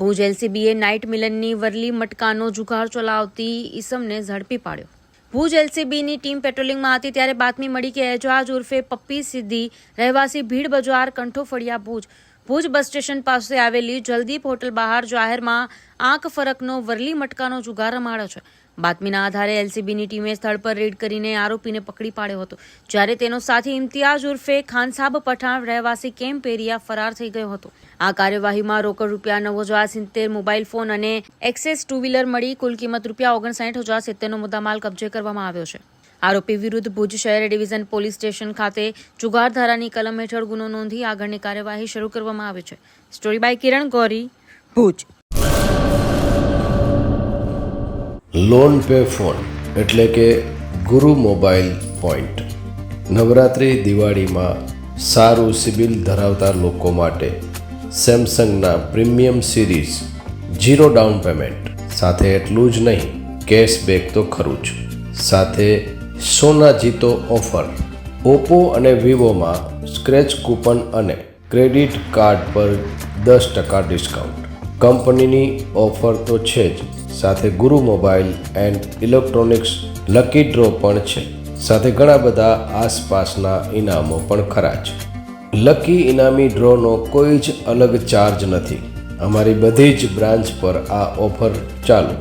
Bhuj એલસીબીએ night મિલનની Worli મટકાનો જુગાર ચલાવતી ઈસમને ઝડપી પાડ્યો। ભુજ એલસીબીની ટીમ પેટ્રોલિંગમાં હતી ત્યારે બાતમી મળી કે એજાજ ઉર્ફે પપ્પી સિદ્ધી રહેવાસી ભીડ બજાર કંઠો ફળિયા ભુજ બસ સ્ટેશન પાસે આવેલી જલદીપ હોટલ બહાર જાહેરમાં આંખ ફરકનો વરલી મટકાનો જુગાર રમાડ્યો છે। બાતમીના આધારે એલસીબીની ટીમે સ્થળ પર રેડ કરીને આરોપીને પકડી પાડ્યો હતો, જ્યારે તેનો સાથી ઇમ્તિયાઝ ઉર્ફે ખાનસાબ પઠાણ રહેવાસી કેમ્પ એરિયા ફરાર થઈ ગયો હતો। આ કાર્યવાહીમાં રોકડ રૂપિયા 9,070, મોબાઈલ ફોન અને એક્સેસ ટુ વ્હીલર મળી કુલ કિંમત રૂપિયા 59,070નો મુદ્દામાલ કબજે કરવામાં આવ્યો છે। આરોપી વિરુદ્ધ ભુજ શહેર ડિવિઝન પોલીસ સ્ટેશન ખાતે જુગાર ધારાની કલમ હેઠળ ગુનો નોંધી આગળની કાર્યવાહી શરૂ કરવામાં આવી છે। Story by Kiran Gori, Bhuj. Loan pay phone એટલે કે ગુરુ મોબાઈલ પોઈન્ટ નવરાત્રિ દિવાળીમાં સારું સિબિલ ધરાવતા લોકો માટે સેમસંગના પ્રીમિયમ સિરીઝ 0 ડાઉન પેમેન્ટ સાથે એટલું જ નહીં, કેશબેક તો ખરું જ, સાથે સોના જીતો ઓફર। ઓપ્પો અને વિવોમાં સ્ક્રેચ કૂપન અને ક્રેડિટ કાર્ડ પર 10% ડિસ્કાઉન્ટ। કંપનીની ઓફર તો છે જ, સાથે ગુરુ mobile and electronics lucky draw પણ છે, સાથે ઘણા બધા આસપાસના ઇનામો પણ ખરા જ। લકી ઇનામી ડ્રોનો કોઈ જ અલગ ચાર્જ નથી। અમારી બધી જ બ્રાન્ચ પર આ ઓફર ચાલુ।